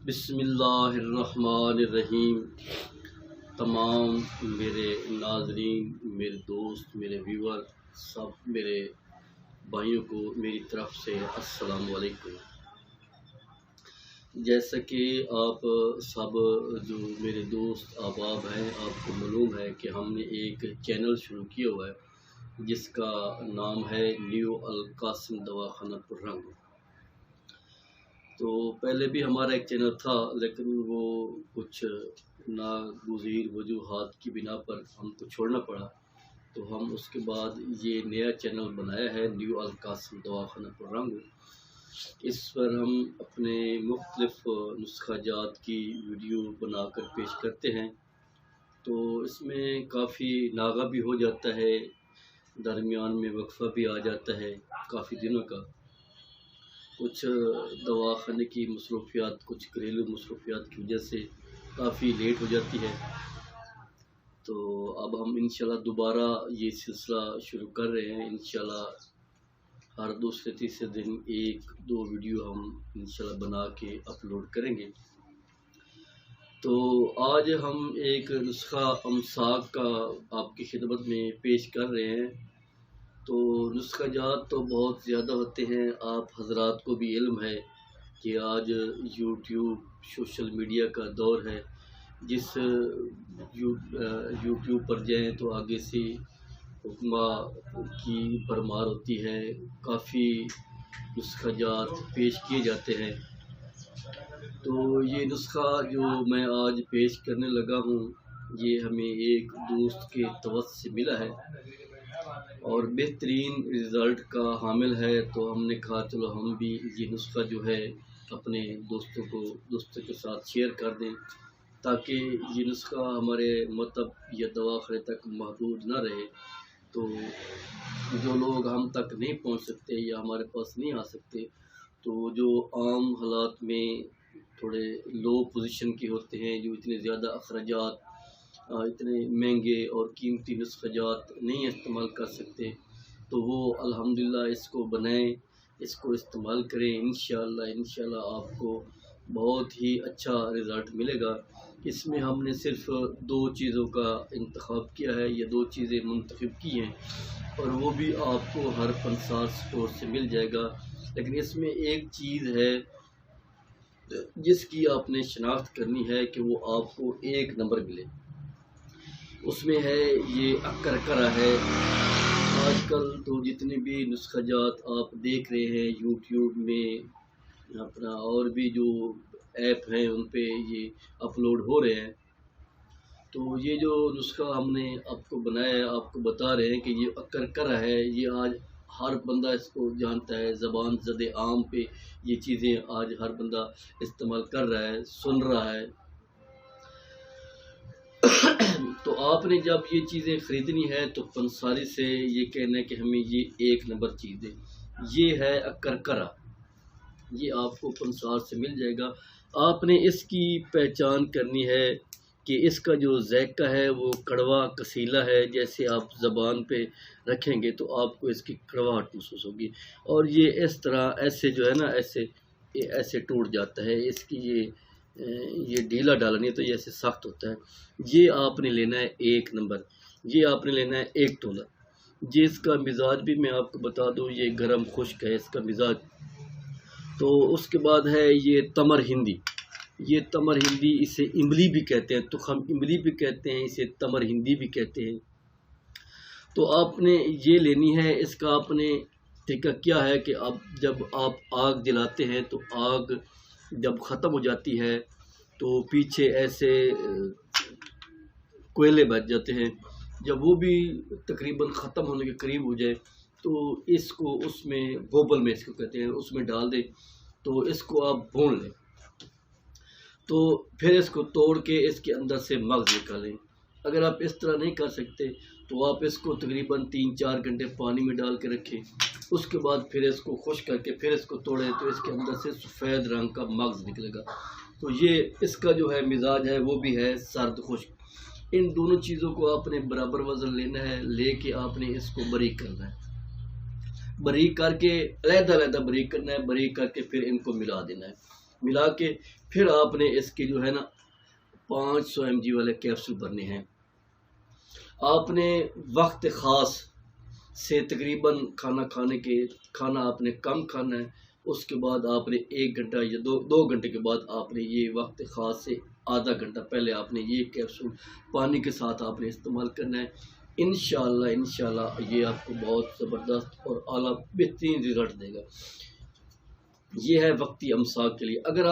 بسم اللہ الرحمن الرحیم۔ تمام میرے ناظرین، میرے دوست، میرے ویور، سب میرے بھائیوں کو میری طرف سے السلام علیکم۔ جیسا کہ آپ سب جو میرے دوست احباب ہیں، آپ کو معلوم ہے کہ ہم نے ایک چینل شروع کیا ہوا ہے جس کا نام ہے نیو القاسم دواخانہ پررنگ۔ تو پہلے بھی ہمارا ایک چینل تھا، لیکن وہ کچھ ناگزیر وجوہات کی بنا پر ہم کو چھوڑنا پڑا، تو ہم اس کے بعد یہ نیا چینل بنایا ہے نیو القاسم دواخانہ پررنگ۔ اس پر ہم اپنے مختلف نسخہ جات کی ویڈیو بنا کر پیش کرتے ہیں، تو اس میں کافی ناغہ بھی ہو جاتا ہے، درمیان میں وقفہ بھی آ جاتا ہے کافی دنوں کا۔ کچھ دواخانے کی مصروفیات، کچھ گھریلو مصروفیات کی وجہ سے کافی لیٹ ہو جاتی ہے، تو اب ہم انشاءاللہ دوبارہ یہ سلسلہ شروع کر رہے ہیں۔ انشاءاللہ ہر دوسرے تیسرے دن ایک دو ویڈیو ہم انشاءاللہ بنا کے اپلوڈ کریں گے۔ تو آج ہم ایک نسخہ امساک کا آپ کی خدمت میں پیش کر رہے ہیں۔ تو نسخہ جات تو بہت زیادہ ہوتے ہیں، آپ حضرات کو بھی علم ہے کہ آج یوٹیوب سوشل میڈیا کا دور ہے، جس یوٹیوب پر جائیں تو آگے سے حکمہ کی بھرمار ہوتی ہے، کافی نسخہ جات پیش کیے جاتے ہیں۔ تو یہ نسخہ جو میں آج پیش کرنے لگا ہوں، یہ ہمیں ایک دوست کے توسط سے ملا ہے اور بہترین رزلٹ کا حامل ہے، تو ہم نے کہا چلو ہم بھی یہ نسخہ جو ہے اپنے دوستوں کے ساتھ شیئر کر دیں، تاکہ یہ نسخہ ہمارے مطلب یا دواخانے تک محدود نہ رہے۔ تو جو لوگ ہم تک نہیں پہنچ سکتے یا ہمارے پاس نہیں آ سکتے، تو جو عام حالات میں تھوڑے لو پوزیشن کے ہوتے ہیں، جو اتنے زیادہ اخراجات، اتنے مہنگے اور قیمتی نسخہ جات نہیں استعمال کر سکتے، تو وہ الحمدللہ اس کو بنائیں، اس کو استعمال کریں۔ انشاءاللہ آپ کو بہت ہی اچھا رزلٹ ملے گا۔ اس میں ہم نے صرف دو چیزوں کا انتخاب کیا ہے، یا دو چیزیں منتخب کی ہیں، اور وہ بھی آپ کو ہر فنسار اسٹور سے مل جائے گا۔ لیکن اس میں ایک چیز ہے جس کی آپ نے شناخت کرنی ہے کہ وہ آپ کو ایک نمبر ملے، اس میں ہے یہ اکرکرا ہے۔ آج کل تو جتنے بھی نسخہ جات آپ دیکھ رہے ہیں یوٹیوب میں اپنا، اور بھی جو ایپ ہیں ان پہ یہ اپلوڈ ہو رہے ہیں، تو یہ جو نسخہ ہم نے آپ کو بنایا ہے، آپ کو بتا رہے ہیں کہ یہ اکرکرا ہے۔ یہ آج ہر بندہ اس کو جانتا ہے، زبان زد عام پہ یہ چیزیں آج ہر بندہ استعمال کر رہا ہے، سن رہا ہے۔ تو آپ نے جب یہ چیزیں خریدنی ہے تو پنساری سے یہ کہنا ہے کہ ہمیں یہ ایک نمبر چیز دے۔ یہ ہے اکرکرا، یہ آپ کو پنسار سے مل جائے گا۔ آپ نے اس کی پہچان کرنی ہے کہ اس کا جو ذائقہ ہے وہ کڑوا کسیلا ہے۔ جیسے آپ زبان پہ رکھیں گے تو آپ کو اس کی کڑواہٹ محسوس ہوگی، اور یہ اس طرح ایسے جو ہے نا ایسے ٹوٹ جاتا ہے۔ اس کی یہ ڈھیلا ڈالا نہیں تو یہ ایسے سخت ہوتا ہے۔ یہ آپ نے لینا ہے ایک نمبر، یہ آپ نے لینا ہے ایک تولا۔ اس کا مزاج بھی میں آپ کو بتا دوں، یہ گرم خشک ہے اس کا مزاج۔ تو اس کے بعد ہے یہ تمر ہندی۔ یہ تمر ہندی، اسے املی بھی کہتے ہیں، تخم املی بھی کہتے ہیں، اسے تمر ہندی بھی کہتے ہیں۔ تو آپ نے یہ لینی ہے۔ اس کا آپ نے طریقہ کیا ہے کہ اب جب آپ آگ جلاتے ہیں تو آگ جب ختم ہو جاتی ہے تو پیچھے ایسے کوئلے بچ جاتے ہیں، جب وہ بھی تقریباً ختم ہونے کے قریب ہو جائے تو اس کو اس میں گوبل میں اس کو کہتے ہیں، اس میں ڈال دیں، تو اس کو آپ بھون لیں، تو پھر اس کو توڑ کے اس کے اندر سے مغز نکالیں۔ اگر آپ اس طرح نہیں کر سکتے تو آپ اس کو تقریباً 3-4 گھنٹے پانی میں ڈال کے رکھیں، اس کے بعد پھر اس کو خشک کر کے پھر اس کو توڑیں تو اس کے اندر سے سفید رنگ کا مغز نکلے گا۔ تو یہ اس کا جو ہے مزاج ہے وہ بھی ہے سرد خشک۔ ان دونوں چیزوں کو آپ نے برابر وزن لینا ہے، لے کے آپ نے اس کو باریک کرنا ہے، باریک کر کے علیحدہ بریک کرنا ہے، بریک کر کے پھر ان کو ملا دینا ہے، ملا کے پھر آپ نے اس کے جو ہے نا 500 mg والے کیپسول بھرنے ہیں. آپ نے وقت خاص سے تقریباً کھانا آپ نے کم کھانا ہے. اس کے بعد آپ نے 1 گھنٹہ یا 2 گھنٹے کے بعد آپ نے یہ وقت خاص سے آدھا گھنٹہ پہلے آپ نے یہ کیپسول پانی کے ساتھ آپ نے استعمال کرنا ہے. انشاءاللہ یہ آپ کو بہت زبردست اور اعلیٰ بہترین رزلٹ دے گا. یہ ہے وقتی امساک کے لیے. اگر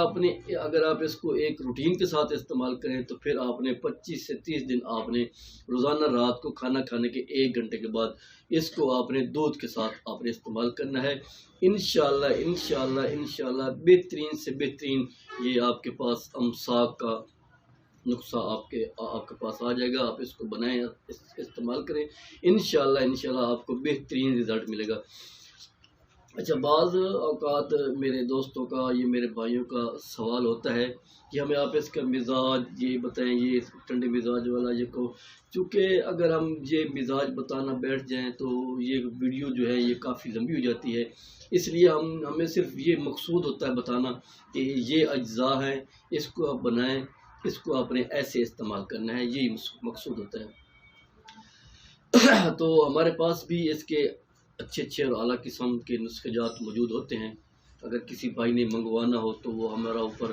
آپ اس کو ایک روٹین کے ساتھ استعمال کریں تو پھر آپ نے 25 سے 30 دن آپ نے روزانہ رات کو کھانا کھانے کے 1 گھنٹے کے بعد اس کو آپ نے دودھ کے ساتھ آپ نے استعمال کرنا ہے. انشاءاللہ بہترین سے بہترین یہ آپ کے پاس امساک کا نسخہ آپ کے پاس آ جائے گا. آپ اس کو بنائیں، استعمال کریں، انشاءاللہ آپ کو بہترین رزلٹ ملے گا. اچھا، بعض اوقات میرے دوستوں کا، یہ میرے بھائیوں کا سوال ہوتا ہے کہ ہمیں آپ اس کا مزاج یہ بتائیں، یہ ٹھنڈے مزاج والا یہ کو. چونکہ اگر ہم یہ مزاج بتانا بیٹھ جائیں تو یہ ویڈیو جو ہے یہ کافی لمبی ہو جاتی ہے. اس لیے ہمیں صرف یہ مقصود ہوتا ہے بتانا کہ یہ اجزاء ہیں، اس کو آپ بنائیں، اس کو آپ نے ایسے استعمال کرنا ہے، یہی مقصود ہوتا ہے. تو ہمارے پاس بھی اس کے اچھے اور اعلیٰ قسم کے نسخے جات موجود ہوتے ہیں. اگر کسی بھائی نے منگوانا ہو تو وہ ہمارا اوپر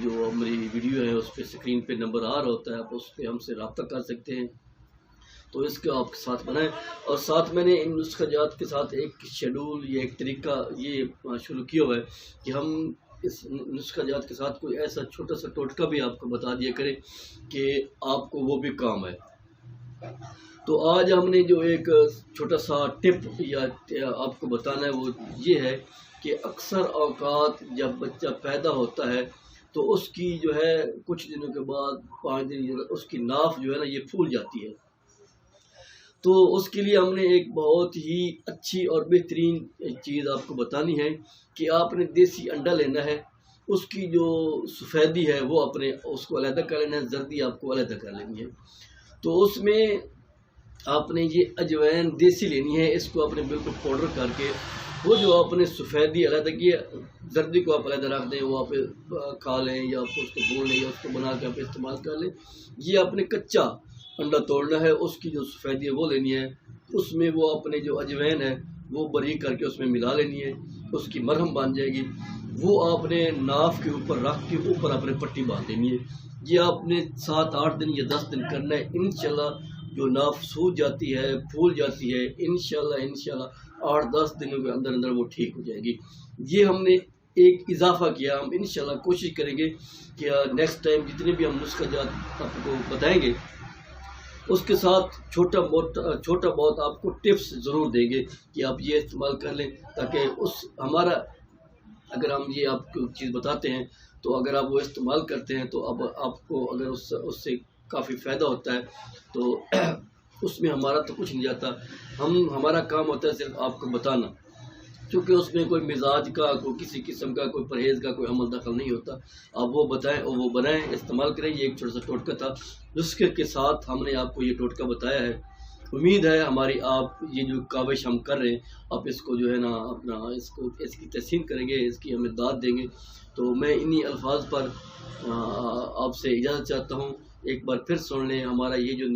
جو ہماری ویڈیو ہے اس پہ اسکرین پہ نمبر آ رہا ہوتا ہے، آپ اس پہ ہم سے رابطہ کر سکتے ہیں. تو اس کا آپ کے ساتھ بنائیں. اور ساتھ میں نے ان نسخہ جات کے ساتھ ایک شیڈول یا ایک طریقہ یہ شروع کیا ہوا ہے کہ ہم اس نسخہ جات کے ساتھ کوئی ایسا چھوٹا سا ٹوٹکا بھی آپ کو بتا دیا کریں کہ آپ کو وہ بھی کام ہے. تو آج ہم نے جو ایک چھوٹا سا ٹپ یا آپ کو بتانا ہے وہ یہ ہے کہ اکثر اوقات جب بچہ پیدا ہوتا ہے تو اس کی جو ہے کچھ دنوں کے بعد 5 دن اس کی ناف جو ہے نا یہ پھول جاتی ہے. تو اس کے لیے ہم نے ایک بہت ہی اچھی اور بہترین چیز آپ کو بتانی ہے کہ آپ نے دیسی انڈا لینا ہے. اس کی جو سفیدی ہے وہ اس کو علیحدہ کر لینا ہے، زردی آپ کو علیحدہ کر لینی ہے. تو اس میں آپ نے یہ اجوین دیسی لینی ہے. اس کو آپ نے بالکل پاؤڈر کر کے وہ جو آپ نے سفیدی علیحدہ کی ہے، زردی کو آپ علیحدہ رکھ دیں، وہ آپ کھا لیں یا آپ اس کو بھون لیں یا اس کو بنا کے آپ استعمال کر لیں. یہ آپ نے کچا انڈا توڑنا ہے، اس کی جو سفیدی ہے وہ لینی ہے. اس میں وہ اپنے جو اجوین ہے وہ باریک کر کے اس میں ملا لینی ہے، اس کی مرہم بن جائے گی. وہ آپ نے ناف کے اوپر رکھ کے اوپر آپ نے پٹی باندھ دینی ہے. یہ آپ نے 7-8 دن یا 10 دن کرنا ہے. انشاءاللہ جو ناف سوج جاتی ہے، پھول جاتی ہے، انشاءاللہ 8-10 دنوں کے اندر وہ ٹھیک ہو جائے گی. یہ ہم نے ایک اضافہ کیا. ہم انشاءاللہ کوشش کریں گے کہ نیکسٹ ٹائم جتنے بھی ہم نسخہ جات آپ کو بتائیں گے اس کے ساتھ چھوٹا بہت آپ کو ٹپس ضرور دیں گے کہ آپ یہ استعمال کر لیں، تاکہ اگر ہم یہ آپ کو چیز بتاتے ہیں تو اگر آپ وہ استعمال کرتے ہیں تو اب آپ کو اگر اس سے کافی فائدہ ہوتا ہے تو اس میں ہمارا تو کچھ نہیں جاتا. ہمارا کام ہوتا ہے صرف آپ کو بتانا، کیونکہ اس میں کوئی مزاج کا، کوئی کسی قسم کا، کوئی پرہیز کا کوئی عمل دخل نہیں ہوتا. آپ وہ بتائیں اور وہ بنائیں، استعمال کریں. یہ ایک چھوٹا سا ٹوٹکا تھا، نسخے کے ساتھ ہم نے آپ کو یہ ٹوٹکا بتایا ہے. امید ہے ہماری آپ یہ جو کاوش ہم کر رہے ہیں آپ اس کو جو ہے نا اس کی تحسین کریں گے، اس کی ہمیں داد دیں گے. تو میں انہی الفاظ پر آپ سے اجازت چاہتا ہوں. ایک بار پھر سن لیں ہمارا یہ جو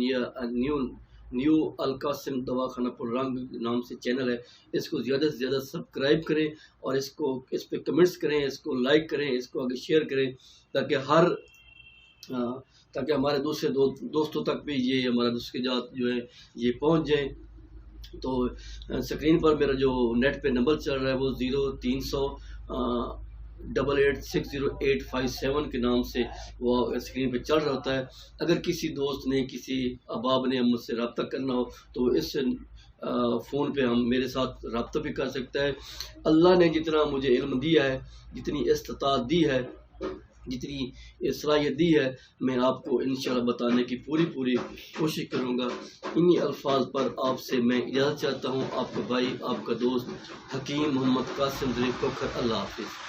نیو القاسم دواخانہ پر رنگ نام سے چینل ہے، اس کو زیادہ سے زیادہ سبسکرائب کریں اور اس پہ کمنٹس کریں، اس کو لائک کریں، اس کو آگے شیئر کریں، تاکہ ہمارے دوسرے دوستوں تک بھی یہ ہمارا نسخہ جات جو ہے یہ پہنچ جائیں. تو اسکرین پر میرا جو نیٹ پہ نمبر چل رہا ہے وہ 0300 8860-857 کے نام سے وہ اسکرین پہ چل رہا ہوتا ہے. اگر کسی دوست نے، کسی احباب نے مجھ سے رابطہ کرنا ہو تو اس فون پہ میرے ساتھ رابطہ بھی کر سکتا ہے. اللہ نے جتنا مجھے علم دیا ہے، جتنی استطاعت دی ہے، جتنی صلاحیت دی ہے، میں آپ کو انشاءاللہ بتانے کی پوری کوشش کروں گا. انہی الفاظ پر آپ سے میں اجازت چاہتا ہوں. آپ کا بھائی، آپ کا دوست حکیم محمد قاسم ظریف کوکھر. اللہ حافظ.